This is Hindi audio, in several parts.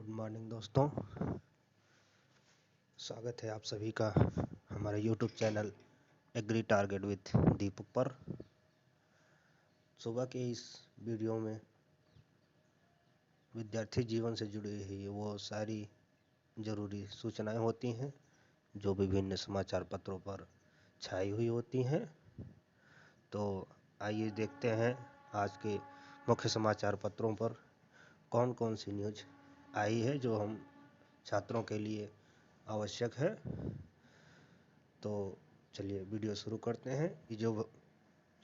गुड मॉर्निंग दोस्तों, स्वागत है आप सभी का हमारे YouTube channel agri target with Deepak पर। सुबह के इस वीडियो में विद्यार्थी जीवन से जुड़ी हुई वो सारी ज़रूरी सूचनाएं होती हैं जो विभिन्न समाचार पत्रों पर छाई हुई होती हैं। तो आइए देखते हैं आज के मुख्य समाचार पत्रों पर कौन कौन सी न्यूज़ आई है जो हम छात्रों के लिए आवश्यक है। तो चलिए वीडियो शुरू करते हैं। ये जो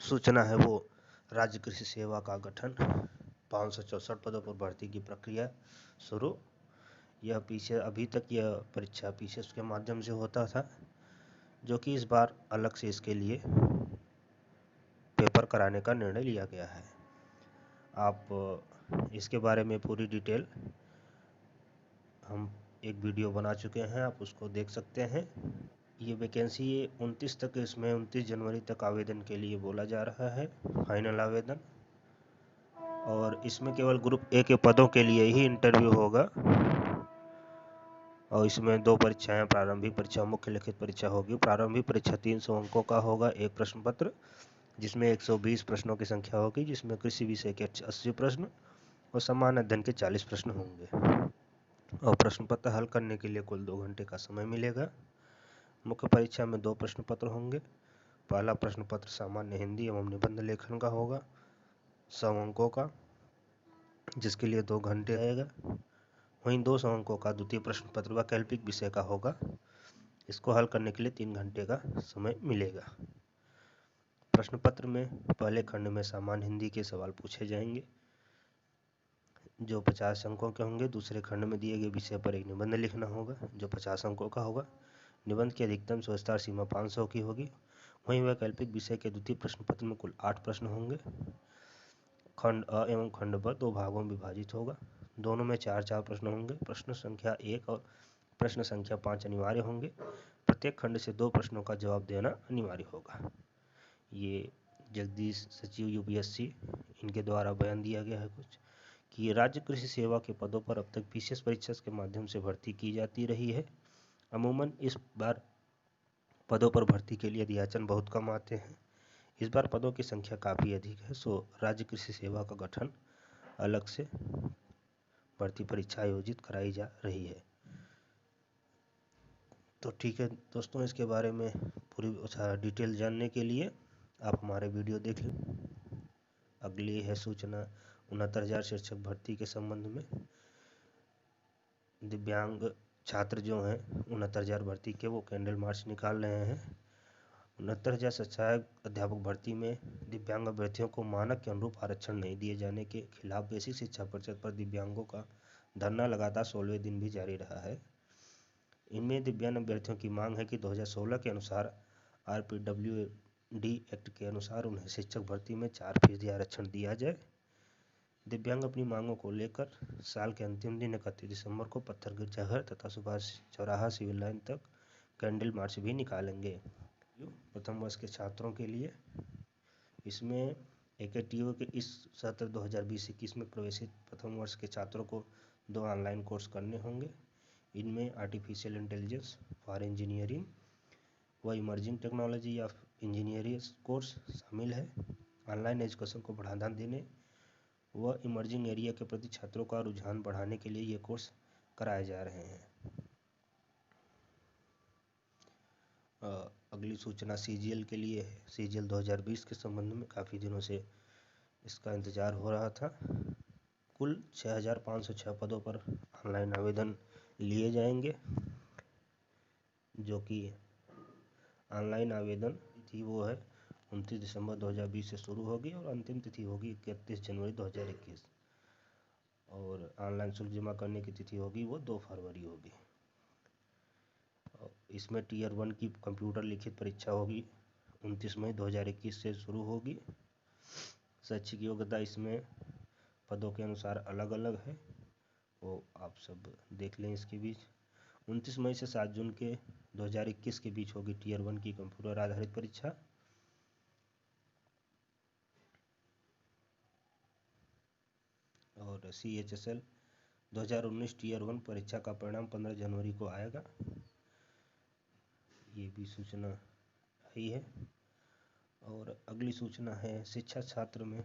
सूचना है वो राज्य कृषि सेवा का गठन, 564 पदों पर भर्ती की प्रक्रिया शुरू। यह पीछे अभी तक यह परीक्षा पीसीएस के माध्यम से होता था, जो कि इस बार अलग से इसके लिए पेपर कराने का निर्णय लिया गया है। आप इसके बारे में पूरी डिटेल हम एक वीडियो बना चुके हैं, आप उसको देख सकते हैं। ये वैकेंसी 29 तक, इसमें 29 जनवरी तक आवेदन के लिए बोला जा रहा है, फाइनल आवेदन। और इसमें केवल ग्रुप ए के पदों के लिए ही इंटरव्यू होगा। और इसमें 2 परीक्षाएं, प्रारंभिक परीक्षा, मुख्य लिखित परीक्षा होगी। प्रारंभिक परीक्षा 300 अंकों का होगा, एक प्रश्न पत्र जिसमें 120 प्रश्नों की संख्या होगी, जिसमें कृषि विषय के 80 प्रश्न और सामान्य अध्ययन के 40 प्रश्न होंगे। और प्रश्न पत्र हल करने के लिए कुल 2 घंटे का समय मिलेगा। मुख्य परीक्षा में 2 प्रश्न पत्र होंगे। पहला प्रश्न पत्र सामान्य हिंदी एवं निबंध लेखन का होगा, 100 अंकों का, जिसके लिए 2 घंटे रहेगा। वहीं 200 अंकों का द्वितीय प्रश्न पत्र वैकल्पिक विषय का होगा, इसको हल करने के लिए 3 घंटे का समय मिलेगा। प्रश्न पत्र में पहले खंड में सामान्य हिंदी के सवाल पूछे जाएंगे जो 50 अंकों के होंगे। दूसरे खंड में दिए गए विषय पर एक निबंध लिखना होगा जो 50 अंकों का होगा। निबंध की अधिकतम विस्तार सीमा 500 की होगी। वहीं वैकल्पिक विषय के द्वितीय प्रश्न पत्र में कुल 8 प्रश्न होंगे। खंड अ एवं खंड ब 2 भागों में विभाजित होगा। दोनों में 4-4 प्रश्न होंगे। प्रश्न संख्या 1 और प्रश्न संख्या 5 अनिवार्य होंगे। प्रत्येक खंड से 2 प्रश्नों का जवाब देना अनिवार्य होगा। ये जगदीश सचिव यूपीएससी इनके द्वारा बयान दिया गया है कुछ कि राज्य कृषि सेवा के पदों पर अब तक पीसीएस परीक्षा के माध्यम से भर्ती की जाती रही है। अमूमन इस बार पदों पर भर्ती के लिए अध्याचन बहुत कम आते हैं। इस बार पदों की संख्या काफ़ी अधिक है, सो राज्य कृषि सेवा का गठन अलग से भर्ती परीक्षा आयोजित कराई जा रही है। तो ठीक है दोस्तों, इसके बारे में पूरी डिटेल जानने के लिए आप हमारे वीडियो देख लें। अगली है सूचना 69,000 शिक्षक भर्ती के संबंध में। दिव्यांग छात्र जो हैं 69,000 भर्ती के वो कैंडल मार्च निकाल रहे हैं। 69,000 सहायक अध्यापक भर्ती में दिव्यांग अभ्यर्थियों को मानक के अनुरूप आरक्षण नहीं दिए जाने के खिलाफ बेसिक शिक्षा परिषद पर दिव्यांगों का धरना लगातार 16वें दिन भी जारी रहा है। इनमें दिव्यांग अभ्यर्थियों की मांग है कि 2016 के अनुसार RPWD एक्ट के अनुसार उन्हें शिक्षक भर्ती में 4% आरक्षण दिया जाए। दिव्यांग अपनी मांगों को लेकर साल के अंतिम दिन 31 दिसंबर को पत्थर गिरजाघर तथा सुभाष चौराहा सिविल लाइन तक कैंडल मार्च भी निकालेंगे। प्रथम वर्ष के छात्रों के लिए इसमें AKTO के इस सत्र 2020-21 में प्रवेशित प्रथम वर्ष के छात्रों को 2 ऑनलाइन कोर्स करने होंगे। इनमें आर्टिफिशियल इंटेलिजेंस फॉर इंजीनियरिंग व emerging technology of engineering course शामिल है। ऑनलाइन एजुकेशन को बढ़ावा देने व इमर्जिंग एरिया के प्रति छात्रों का रुझान बढ़ाने के लिए ये कोर्स कराए जा रहे हैं। अगली सूचना CGL के लिए है। CGL 2020 के संबंध में काफ़ी दिनों से इसका इंतज़ार हो रहा था। कुल 6,506 पदों पर ऑनलाइन आवेदन लिए जाएंगे, जो कि ऑनलाइन आवेदन तिथि वो है 29 दिसंबर 2020 से शुरू होगी और अंतिम तिथि होगी 31 जनवरी 2021। और ऑनलाइन शुल्क जमा करने की तिथि होगी वो 2 फरवरी होगी। इसमें टियर 1 की कंप्यूटर लिखित परीक्षा होगी 29 मई 2021 से शुरू होगी। शैक्षिक योग्यता इसमें पदों के अनुसार अलग अलग है, वो आप सब देख लें। इसके बीच 29 मई से 7 जून के 2021 के बीच होगी टियर 1 की कंप्यूटर आधारित परीक्षा। और CHSL 2019 टीयर 1 परीक्षा का परिणाम 15 जनवरी को आएगा। ये भी सूचना आई है। और अगली सूचना है शिक्षा छात्र में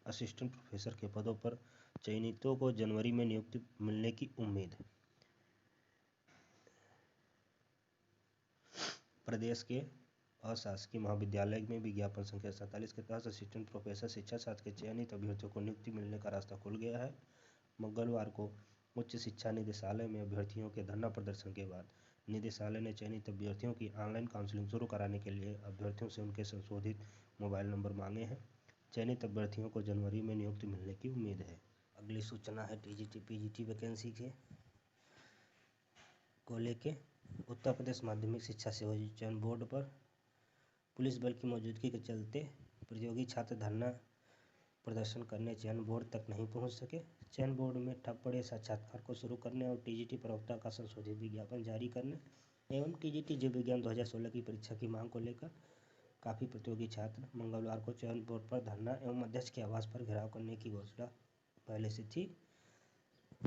असिस्टेंट प्रोफेसर के पदों पर चयनितों को जनवरी में नियुक्ति मिलने की उम्मीद। प्रदेश के अशासकीय महाविद्यालय में विज्ञापन संख्या 47 के तहत असिस्टेंट प्रोफेसर शिक्षा छात्र के चयनित अभ्यर्थियों को नियुक्ति मिलने का रास्ता खुल गया है। मंगलवार को उच्च शिक्षा निदेशालय में अभ्यर्थियों के धरना प्रदर्शन के बाद निदेशालय ने चयनित अभ्यर्थियों की ऑनलाइन काउंसलिंग शुरू कराने के लिए अभ्यर्थियों से उनके संशोधित मोबाइल नंबर मांगे हैं। चयनित अभ्यर्थियों को जनवरी में नियुक्ति मिलने की उम्मीद है। अगली सूचना है टीजीटी पीजीटी वैकेंसी को लेके उत्तर प्रदेश माध्यमिक शिक्षा सेवा चयन बोर्ड पर पुलिस बल की मौजूदगी के चलते प्रतियोगी छात्र धरना प्रदर्शन करने चयन बोर्ड तक नहीं पहुंच सके। चयन बोर्ड में ठप पड़े साक्षात्कार को शुरू करने और टीजीटी प्रवक्ता का संशोधित विज्ञापन जारी करने एवं टीजीटी जीव विज्ञान 2016 की परीक्षा की मांग को लेकर काफ़ी प्रतियोगी छात्र मंगलवार को चयन बोर्ड पर धरना एवं अध्यक्ष के आवास पर घेराव करने की घोषणा पहले से थी।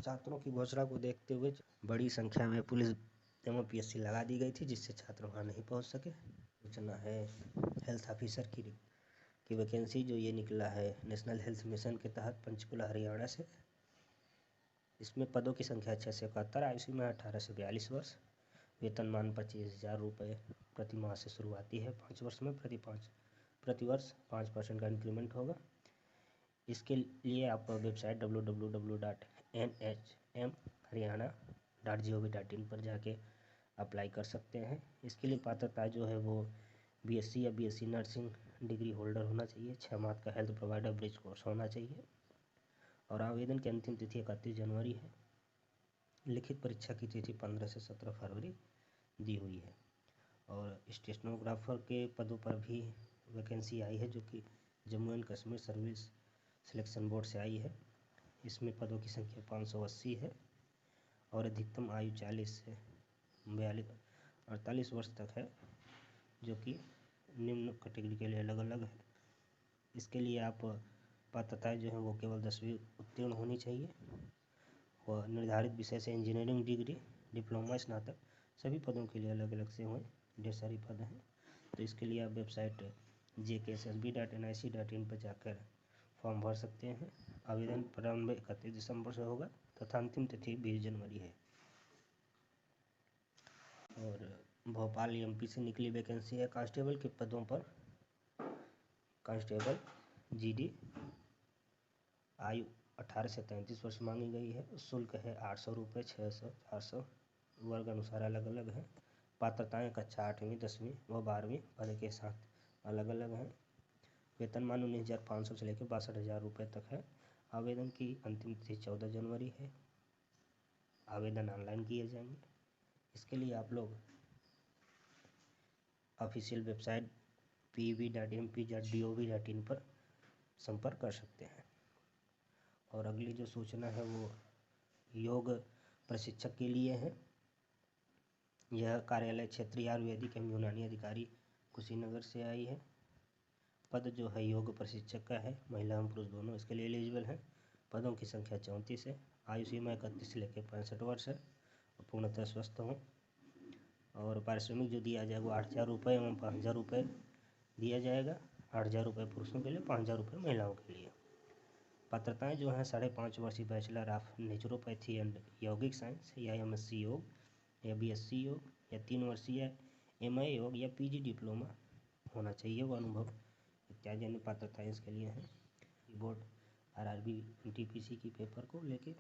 छात्रों की घोषणा को देखते हुए बड़ी संख्या में पुलिस एवं पीएससी लगा दी गई थी, जिससे छात्र वहां नहीं पहुंच सके। सूचना है हेल्थ ऑफिसर की वैकेंसी जो ये निकला है नेशनल हेल्थ मिशन के तहत पंचकुला हरियाणा से। इसमें पदों की संख्या 6 से 71, आयु सीमा 18 से 42 वर्ष, वेतनमान 25,000 रुपये प्रति माह से शुरुआती है। 5 वर्ष में प्रति वर्ष 5% का इंक्रीमेंट होगा। इसके लिए आप वेबसाइट www.nhmharyana.gov.in पर जाके अप्लाई कर सकते हैं। इसके लिए पात्रता जो है वो बीएससी या बीएससी नर्सिंग डिग्री होल्डर होना चाहिए, 6 माह का हेल्थ प्रोवाइडर ब्रिज कोर्स होना चाहिए और आवेदन की अंतिम तिथि 31 जनवरी है। लिखित परीक्षा की तिथि 15 से 17 फरवरी दी हुई है। और स्टेशनोग्राफर के पदों पर भी वैकेंसी आई है जो कि Jammu and Kashmir service selection board से आई है। इसमें पदों की संख्या 580 है और अधिकतम आयु 40 से 48 वर्ष तक है, जो कि निम्न कैटेगरी के लिए अलग अलग है। इसके लिए आप पात्रताएं जो है वो केवल 10वीं उत्तीर्ण होनी चाहिए और निर्धारित विषय से इंजीनियरिंग डिग्री, डिप्लोमा, स्नातक सभी पदों के लिए अलग अलग से हुए, ढेर सारी पद हैं। तो इसके लिए आप वेबसाइट jkssb.nic.in पर जाकर फॉर्म भर सकते हैं। आवेदन प्रारंभ 31 दिसंबर से होगा तथा अंतिम तिथि 20 जनवरी है। और भोपाल एमपी से निकली वैकेंसी है कांस्टेबल के पदों पर। कांस्टेबल जीडी, आयु 18 से 33 वर्ष मांगी गई है। शुल्क है 800 रुपये, 600, 400, वर्ग अनुसार अलग अलग है। पात्रताएं कक्षा 8वीं, 10वीं व 12वीं पद के साथ अलग अलग हैं। वेतनमान 19,500 से लेकर 62,000 रुपये तक है। आवेदन की अंतिम तिथि 14 जनवरी है। आवेदन ऑनलाइन किए जाएंगे। इसके लिए आप लोग ऑफिशियल वेबसाइट pv.mp.gov.in पर संपर्क कर सकते हैं। और अगली जो सूचना है वो योग प्रशिक्षक के लिए है। यह कार्यालय क्षेत्रीय आयुर्वेदिक एवं यूनानी अधिकारी कुशीनगर से आई है। पद जो है योग प्रशिक्षक का है, महिला एवं पुरुष दोनों इसके लिए एलिजिबल हैं। पदों की संख्या 34 है। आयु सीमा 31 से लेकर 65 वर्ष है और पूर्णतः स्वस्थ हों। और पारिश्रमिक जो दिया जाएगा वो 8,000 रुपये एवं 5,000 रुपये दिया जाएगा। 8,000 रुपये पुरुषों के लिए, 5,000 रुपये महिलाओं के लिए। पात्रताएं जो हैं 5.5 वर्षीय बैचलर ऑफ नेचुरोपैथी एंड यौगिक साइंस या एमएससी योग या बीएससी योग या 3 वर्षीय एमए योग या पीजी डिप्लोमा होना चाहिए वो अनुभव इत्यादि अन्य पात्रताएं इसके लिए हैं। बोर्ड आरआरबी एनटीपीसी की पेपर को लेके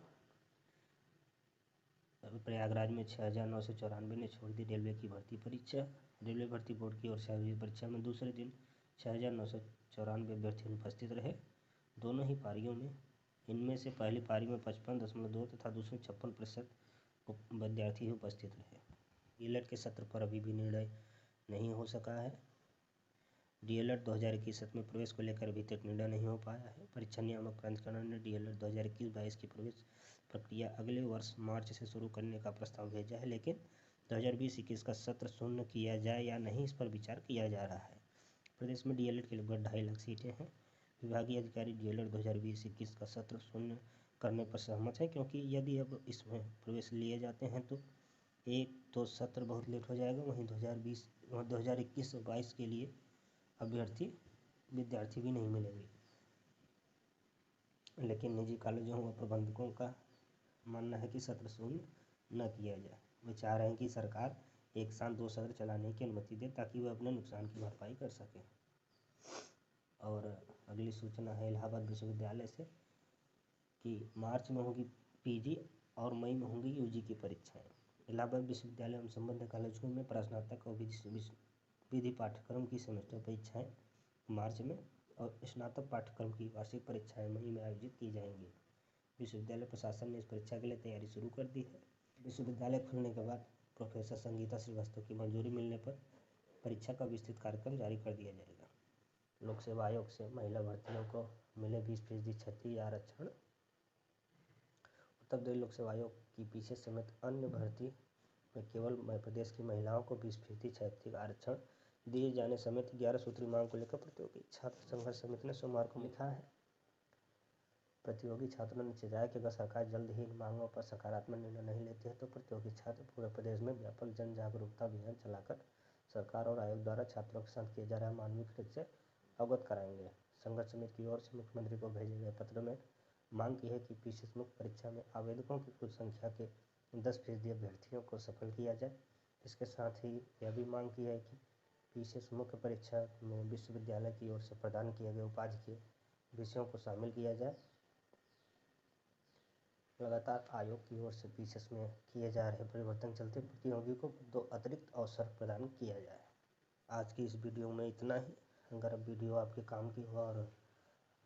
प्रयागराज में 6,994 ने छोड़ दी रेलवे की भर्ती परीक्षा। रेलवे भर्ती बोर्ड की ओर से आयोजित परीक्षा में दूसरे दिन 6,994 अभ्यर्थी उपस्थित रहे दोनों ही पारियों में। इनमें से पहली पारी में 55.2 तथा दूसरी 56% विद्यार्थी उपस्थित रहे। डीएलएड के सत्र पर अभी भी निर्णय नहीं हो सका है। डीएलएड 2021 सत्र में प्रवेश को लेकर अभी तक निर्णय नहीं हो पाया है। परीक्षा नियामक प्राधिकरण ने डीएलएड 2021-22 की प्रवेश प्रक्रिया अगले वर्ष मार्च से शुरू करने का प्रस्ताव भेजा है, लेकिन 2020-21 का सत्र शून्य किया जाए या नहीं इस पर विचार किया जा रहा है। प्रदेश में डीएलएड के लगभग 2.5 लाख सीटें हैं। विभागीय अधिकारी डीएलएड 2020-21 का सत्र शून्य करने पर सहमत है, क्योंकि यदि अब इसमें प्रवेश लिए जाते हैं तो एक तो सत्र बहुत लेट हो जाएगा, वहीं 2021 और 22 के लिए विद्यार्थी भी नहीं मिलेंगे। लेकिन निजी कॉलेजों व प्रबंधकों का मानना है कि सत्र शून्य न किया जाए। वे चाह रहे हैं कि सरकार एक साथ 2 सत्र चलाने की अनुमति दे ताकि वे अपने नुकसान की भरपाई कर सकें। और अगली सूचना है इलाहाबाद विश्वविद्यालय से कि मार्च में होगी पीजी और मई में होंगी यूजी की परीक्षाएं। इलाहाबाद विश्वविद्यालय एवं संबद्ध कॉलेजों में स्नातक और विधि पाठ्यक्रम की सेमेस्टर परीक्षाएं मार्च में और स्नातक पाठ्यक्रम की वार्षिक परीक्षाएं मई में आयोजित की जाएंगी। विश्वविद्यालय प्रशासन ने इस परीक्षा के लिए तैयारी शुरू कर दी है। विश्वविद्यालय खुलने के बाद प्रोफेसर संगीता श्रीवास्तव की मंजूरी मिलने पर परीक्षा का विस्तृत कार्यक्रम जारी कर दिया जाएगा। लोक सेवा आयोग से महिला भर्तियों को मिले 20% क्षत्रिय आरक्षण। उत्तर प्रदेश लोक सेवा आयोग की पीछे समेत अन्य भर्ती में केवल मध्य प्रदेश की महिलाओं को 20% क्षैतिज आरक्षण दिए जाने समेत 11 सूत्री मांग को लेकर प्रतियोगी छात्र संघर्ष समिति ने सोमवार को लिखा है। प्रतियोगी छात्रों ने चिल्लाया कि अगर सरकार जल्द ही इन मांगों पर सकारात्मक निर्णय नहीं लेती है तो प्रतियोगी छात्र पूरे प्रदेश में व्यापक जन जागरूकता अभियान चलाकर सरकार और आयोग द्वारा छात्रों के साथ किए जा रहे मानवीय कृत्य से अवगत कराएंगे। संघर्ष समिति की ओर से मुख्यमंत्री को भेजे गए पत्र में मांग की है कि पीसीएस मुख्य परीक्षा में आवेदकों की कुल संख्या के 10% अभ्यर्थियों को सफल किया जाए। इसके साथ ही यह भी मांग की है कि पीसीएस मुख्य परीक्षा में विश्वविद्यालय की ओर से प्रदान किए गए उपाधि के विषयों को शामिल किया जाए। लगातार आयोग की ओर से पीसीएस में किए जा रहे परिवर्तन चलते प्रतियोगी को 2 अतिरिक्त अवसर प्रदान किया जाए। आज की इस वीडियो में इतना ही। अगर वीडियो आपके काम की हो और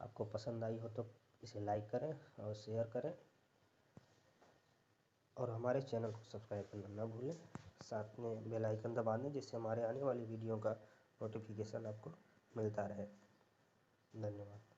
आपको पसंद आई हो तो इसे लाइक करें और शेयर करें और हमारे चैनल को सब्सक्राइब करना न भूलें। साथ में बेल आइकन दबा दें जिससे हमारे आने वाली वीडियो का नोटिफिकेशन आपको मिलता रहे। धन्यवाद।